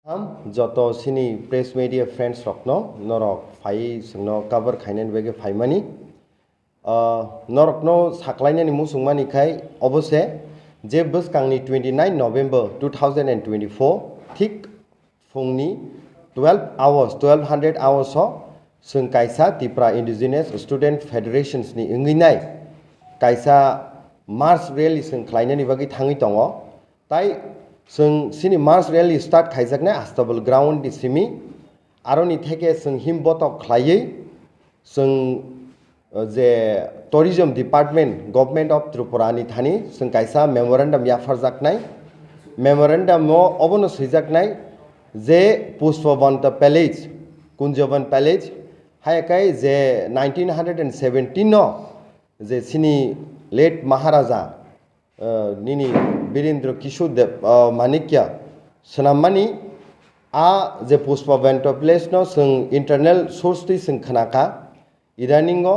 हम जतो सिनी प्रेस मीडिया फ्रेंड्स रखनो नरक फाइ संनो कवर खाइनानि बेगे फाइमानि नरकनो साख्लायनानि मुसुंमानि खाय अबसे जे बसकांनि 29 नवेम्बर 2024 थिक फुंनि 1200 hours जों कायसा त्रिपुरा इंडिजिनियस स्टूडेंट फेडरेशंस नि इंगिनाय कायसा मार्च रैली जों खालायनानि बागै थाङै दङ ताई जों सिनि मार्च रैली स्टार्ट खायजाकनाय आस्ताबल ग्राउंड दिसिमि आरोनि थेके जों हिम बतक खालायै जों जे tourism department government of Tripura नि थानि जों कायसा मेमोरेंडम याफारजाकनाय मेमोरेंडम अबनो सैजाकनाय जे पुष्पवंत पैलेस कुंजवन पैलेस हायकाय जे 1917 नो जे सिनी लेट महाराजा निनी वीरेंद्र किशोर देव मानिक्य सनामानी आ जे पुष्पवंत पैलेस नो जों इंटरनल सोर्स ति जों खोनाका इदानिंगो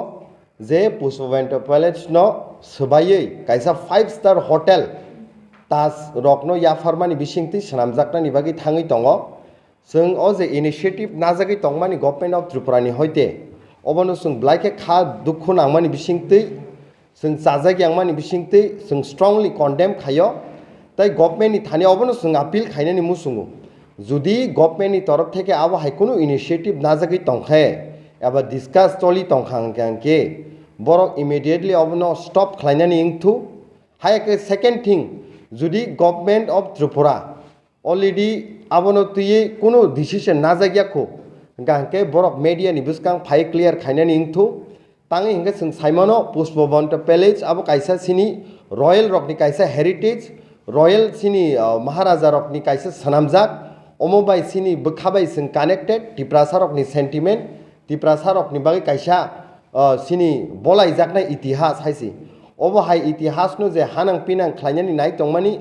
जे पुष्पवंत पैलेस नो सबायै कायसा 5-star होटेल ताज रकनो याफारमानि बिसिंति सनामजाकनानि बागै थाङै दङ जों अ जे इनिशिएटिव नाजागै दंमानि गवर्नमेंट ऑफ त्रिपुरा नि होइते अबनो जों ब्लाइके खा दुखु नांमानि बिसिंति जों जाजागि आंमानि बिसिंति जों स्ट्रंगली कन्डेम खायो ताई गवर्नमेंट नि थानि अबनो जों अपील खायनानि मुसुङो जुदि गवर्नमेंट नि तरफ थेके आबो हाय कुनु इनिशिएटिव नाजागै दंखाय एबा डिस्कास चलि दंखांके बरक इमिडिएटली अबनो स्टप खालायनानि इंथु हायके सेकेंड थिंग जुदि गवर्नमेंट ऑफ त्रिपुरा अलरेडी आबनो तुये कुनु डिसीजन नाजागियाखौ गांके बरक मीडिया नि बिसकां फाइ क्लियर खायनानि इंथु तांगे हिंगे जों साइमनो पुष्पवंत पैलेस आबो कायसा सिनी रॉयल रकनि कायसा हेरिटेज रॉयल सिनी महाराजा रकनि कायसा सनामजाक अमोबाई सिनी बखाबाई जों कनेक्टेड त्रिपुरा रकनि सेंटिमेंट त्रिपुरा रकनि बागै कायसा सिनी बलाई जाकनाय इतिहास हायसि अबो हाय इतिहास नो जे हानां पिनां खालायनानि नाय दंमानि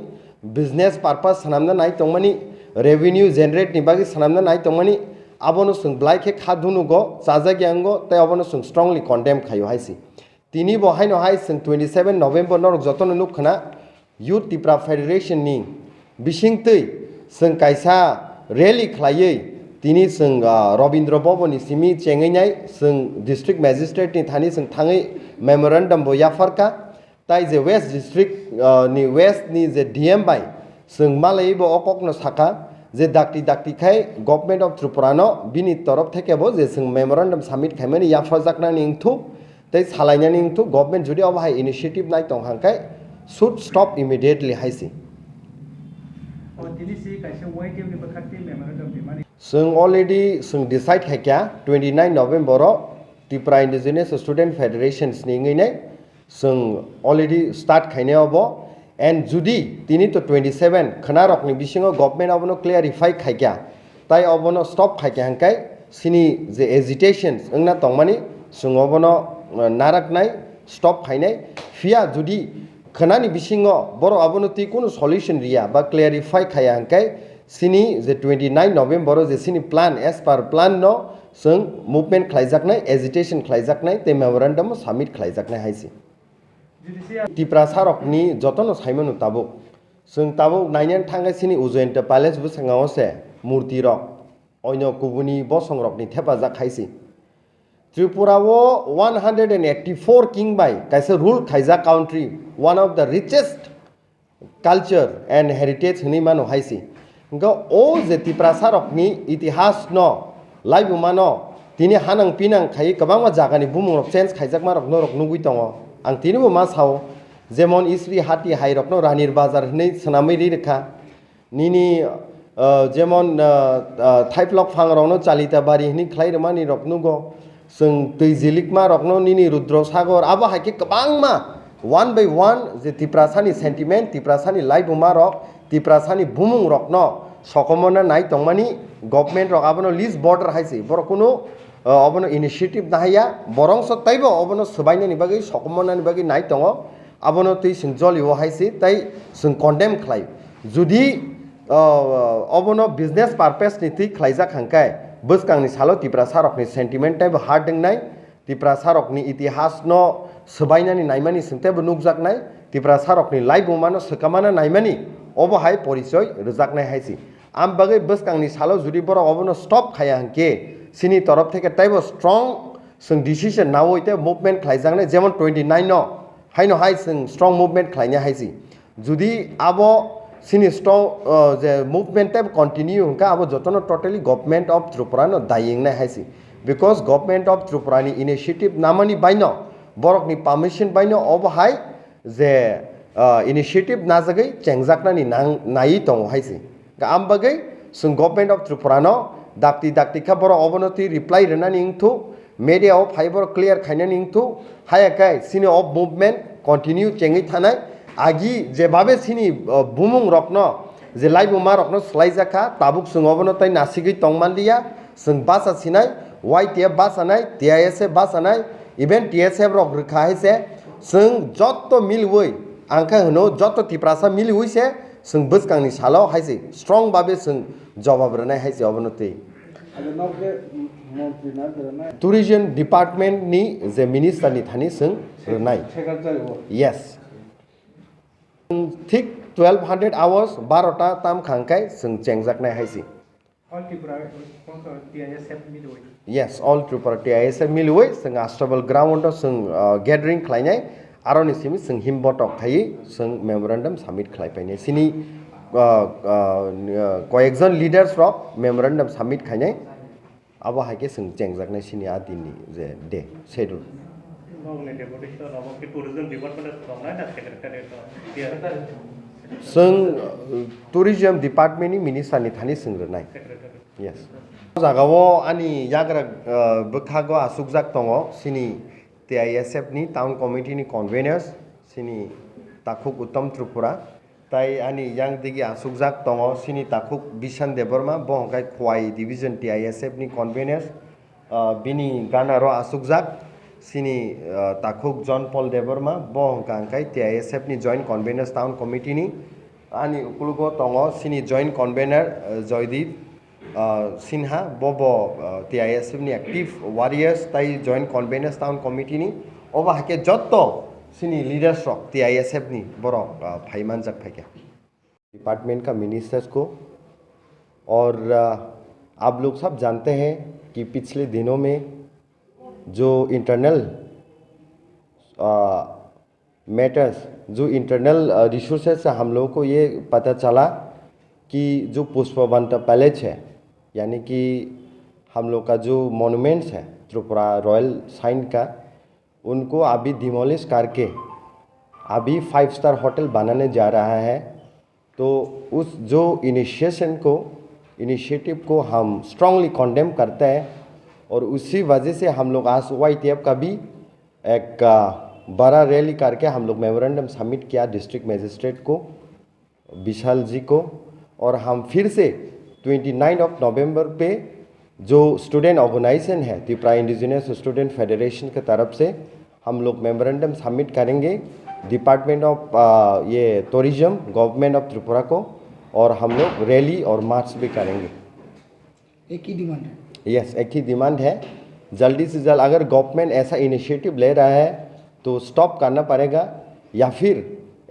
बिजनेस पर्पस सनामना नाय दंमानि रेवेन्यू जनरेट नि बागै सनामना नाय दंमानि आबनो जों ब्लाइके खादुनुगो जाजागियांगो तै अबनो जों स्ट्रंगली कन्डेम खायो हायसि तिनि बहायनो हाय जों 27 नवेम्बर नरक जतन नुखना यूथ त्रिपुरा फेडरेशन नि बिसिंतै जों कायसा रैली खालायै तिनि जों रवीन्द्र भवन सिमी चेंगैनाय जों डिस्ट्रिक्ट मजिस्ट्रेट नि थानि जों थाङै मेमोरेंडम बो याफारका ताई जे वेस्ट डिस्ट्रिक्ट नि वेस्ट नि जे डीएम बाय जों मालायबो अककनो साका जे दाक्ति दाक्ति खाय गवर्नमेंट ऑफ त्रिपुरा नो बिनि तरफ थेकेबो जे जों मेमोरेंडम सबमिट खायमानि याफारजाकनानि इंथु तै सालायनानि इंथु गवर्नमेंट जुदि अबहाय इनिशिएटिव नाय दंहांखाय शुड स्टप इमिडिएटली हायसि जों अलरेडी जों डिसाइड खायका 29 नवेम्बर त्रिपुरा इंडिजिनियस स्टूडेंट फेडरेशंस नि इंगैनाय जों अलरेडी स्टार्ट खायनायावबो एंड जुदि तिनि तो 27 खना रकनि बिसिङाव गवर्नमेंट अबनो क्लियरिफाई खायका ताई अबनो स्टप खायका हांखाय सिनि जे एजिटेशंस ओंना तंमानि जों अबनो नाराकनाय स्टप खायनाय फिया जुदि खनानि बिसिङाव बर अबनो ति कुनु सल्यूशन रिया बा क्लियरिफाई खाया हांखाय सिनि जे 29 नवेम्बर जे सिनि प्लान एज पर प्लान नो जों मुभमेंट खालायजाकनाय एजिटेशन खालायजाकनाय ते मेमोरेंडम सबमिट खालायजाकनाय हायसि त्रिपुरा सारकनि जतन साइमनु ताबुक जों ताबुक नायनानै थांगासिनो उजयन्त पैलेस बुसाङावसे मूर्ति रक अन्य गुबुनि बसं रकनि थेफाजाक खायसि त्रिपुराव 184 किंग बाय कायसे रूल खायजा country one of the richest culture and heritage हनि मानो हायसि गो ओ जे त्रिपुरा सारकनि इतिहास न लाइबुमानो तिनि हानां पिनां खाय गोबां जागानि बुमुरक चेन्ज खायजाक मारक नरक नुगुइ दङ आं तिनिबो मा साव जेमन इस्री हाटी हाइरकनो रानीर बाजार हनै सनामै रेखा निनि जेमन थाइफ्लक फांरावनो चालिता बारी हनै खलाइरमानि रकनुगो जों दैजिलिकमा रकनो निनि रुद्र सागर आबो हायके गोबांमा 1 by 1 जे त्रिपुरासानि सेंटिमेंट त्रिपुरासानि लाइबुमा रक त्रिपुरासानि बुमुं रकनो सकमना नाय दंमानि गवर्नमेंट रक आबनो लिस्ट बॉर्डर हायसि बर कुनु अबनो इनिशिएटिव नाहाया बरं सताइबो अबनो सबायनानि बागै सकमनानि बागै नाय दङ अबनो तै जों जलियो हायसि ताई जों कन्डेम खालाय जुदि अबनो बिजनेस पारपस नि तै खालायजाक हांखाय बसकांनि सालो त्रिपुरा सारकनि सेंटिमेंट टाइप हार्ड दोंनाय त्रिपुरा सारकनि इतिहास न सबायनानि नायमानि सोंथायबो नुकजाकनाय त्रिपुरा सारकनि लाइफ उमानो सोकामाना नायमानि अबहाय परिचय रोजाकनाय हाइसि आम बागै बसकांनि सालाव जुदि बर अबनो स्टप खाया हंके सिनि तरफ थेके ताइबो स्ट्रं जों डिसिजन नावैते मुभमेन्ट खालायजांनाय जेमन 29 न हाइनो हाइ जों स्ट्रं मुभमेन्ट खालायनो हाइसि जुदि आबो सिनि स्ट्रं जे मुभमेन्ट टाइप कन्टिन्यू हंका आबो जतनो टोटली गवर्नमेंट ऑफ त्रिपुरा न दायिंनाय हाइसि बिकॉज गवर्नमेंट ऑफ त्रिपुरा नि इनिशिएटिव नामानि बायनो बरकनि परमिशन बायनो अबहाय जे इनिशिएटिव नाजागै चेंजाकनानि नायि दङ हाइसि आम बागै जों गवर्नमेंट ऑफ त्रिपुरा न दाक्ति खा बर अबनति रिप्लाई रनानि इंथु मीडिया ऑफ फाइबर क्लियर खायनानि इंथु हायाखाय सिनि ऑफ मूवमेंट कंटिन्यू चेंगै थानाय आगि जे बाबे सिनि बुमुं रखनो जे लाइबुमा रखनो स्लाइजाखा ताबुक जों अबनतै नासिगै तंमानलिया जों बासा सिनाय वाइटीएफ बासानाय टीआईएसएफ बासानाय इवेन टीएसएफ रक रखा है जों जत मिलवै आंखा होनो जत तिप्रासा मिलवै से जों बसकांनि सालाव हाइसे स्ट्रं बाबे जों जवाब रनाय हाइसे अबनतै टूरिज्म डिपार्टमेंट नि जे मिनिस्टर नि थानि जों रनाय यस ठीक 1200 आवर्स 12टा ताम खांखाय जों चेंजाकनाय हाइसे All Tripura TISF मिलुई Yes, all Tripura TISF मिलुई जों आस्ट्रबल ग्राउंड जों गैदरिंग खालायनाय आरोनि सिमि जों हिमबटक थायो जों मेमोरेंडम सबमिट खालायफैनाय सिनि कयेकजन लिडार्स रक मेमोरेंडम सबमिट खायनाय आबो हायके जों चेंजाकनाय सिनि आदिनि जे डे शेड्यूल टूरिज्म डिपार्टमेंट जों टूरिज्म डिपार्टमेंट नि मिनिस्टारनि थानि सोंग्रोनाय यस जागाव आनि याग्रा बखागो आसुकजाक दङ सिनि टीआईएसएफ नि टाउन कमिटी नि कन्वेनर्स सिनि ताकुक उत्तम त्रिपुरा ताई आनि यांग दिगि आसुकजाक दङ सिनि ताकुक बिशान देबरमा बहंगाय खवाई डिवीजन टीआईएसएफ नि कन्वेनर्स बिनि गानारो आसुकजाक सिनि ताकुक जॉन पॉल देबरमा बहंगांखाय टीआईएसएफ नि जॉइंट कन्वेनर्स टाउन कमिटी नि आनि उकुलगो दङ सिनि जॉइंट कन्वेनर जयदीप सिन्हा बबो टीआईएसएफ नि एक्टिव वारियर्स ताई जॉइंट कन्वेनर्स टाउन कमिटी नि ओबा हाके जत्तो सिनी लीडर्स रक टीआईएसएफ नि बरो फाइमान जक फाइके डिपार्टमेंट का मिनिस्टर्स को और आप लोग सब जानते हैं कि पिछले दिनों में जो इंटरनल मैटर्स जो इंटरनल रिसोर्सेज से हम लोगों को ये पता चला कि जो पुष्पवंत पैलेस है यानी कि हम लोग का जो मॉन्यूमेंट्स है त्रिपुरा रॉयल साइन का उनको अभी डिमोलिश करके अभी 5 स्टार होटल बनाने जा रहा है तो उस जो इनिशिएटिव को हम स्ट्रांगली कंडेम करते हैं और उसी वजह से हम लोग आज वाईटीएफ का भी एक बड़ा रैली करके हम लोग मेमोरेंडम सबमिट किया डिस्ट्रिक्ट मजिस्ट्रेट को विशाल जी को और हम फिर से 29 ऑफ नवंबर पे जो स्टूडेंट ऑर्गेनाइजेशन है त्रिपुरा इंडिजिनस स्टूडेंट फेडरेशन की तरफ से हम लोग मेमोरेंडम सबमिट करेंगे डिपार्टमेंट ऑफ ये टूरिज्म गवर्नमेंट ऑफ त्रिपुरा को और हम लोग रैली और मार्च भी करेंगे एक ही डिमांड है यस एक ही डिमांड है जल्दी से जल्द अगर गवर्नमेंट ऐसा इनिशिएटिव ले रहा है तो स्टॉप करना पड़ेगा या फिर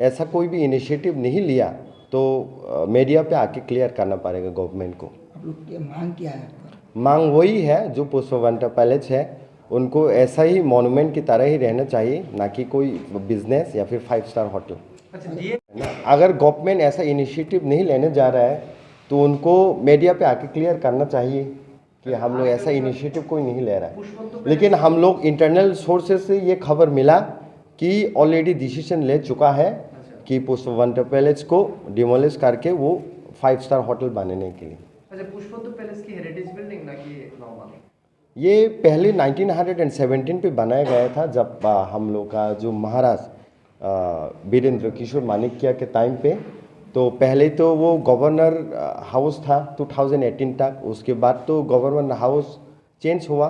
ऐसा कोई भी इनिशिएटिव नहीं लिया तो मीडिया पे आके क्लियर करना पड़ेगा गवर्नमेंट को आप लोग की मांग क्या है मांग वही है जो पुष्पवंत पैलेस है उनको ऐसा ही मॉन्यूमेंट की तरह ही रहना चाहिए ना कि कोई बिजनेस या फिर 5 स्टार होटल अगर गवर्नमेंट ऐसा इनिशिएटिव नहीं लेने जा रहा है तो उनको मीडिया पे आके क्लियर करना चाहिए कि हम लोग ऐसा इनिशिएटिव कोई नहीं ले रहा है लेकिन हम लोग इंटरनल सोर्सेज से ये खबर मिला कि ऑलरेडी डिसीजन ले चुका है कि पुष्पवंत पैलेस को डिमोलिश करके वो 5 स्टार होटल बनाने के लिए अच्छा पुष्पवंत पैलेस की हेरिटेज बिल्डिंग ना कि नॉर्मल ये पहले 1917 पे बनाया गया था जब हम लोग का जो महाराज वीरेंद्र किशोर मानिक्य के टाइम पे तो पहले तो वो गवर्नर हाउस था 2018 तक उसके बाद तो गवर्नर हाउस चेंज हुआ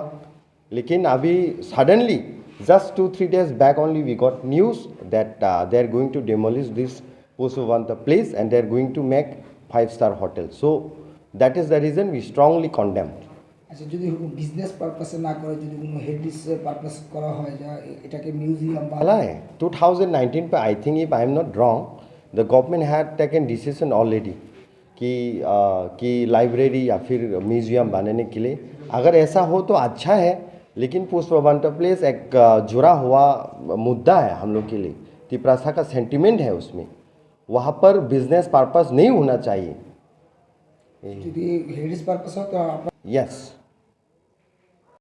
लेकिन अभी suddenly just 2-3 days back only we got news that they are going to demolish this Pushpavanta place and they are going to make 5-star hotel so that is the reason we strongly condemn अच्छा যদি business পারপাসে না করে যদি কোনো heritage purpose করা হয় যা এটাকে মিউজিয়াম वाला है 2019 पे I think if I am not wrong the government had taken decision already कि लाइब्रेरी या फिर म्यूजियम बनाने के लिए, अगर ऐसा हो तो अच्छा है, लेकिन पुष्पवंत प्लेस एक जुड़ा हुआ मुद्दा है हम लोग के लिए। तिपरासा का सेंटिमेंट है उसमें, वहाँ पर बिजनेस पर्पस नहीं होना चाहिए। যদি হেৰিটেজ পাৰপাছত यस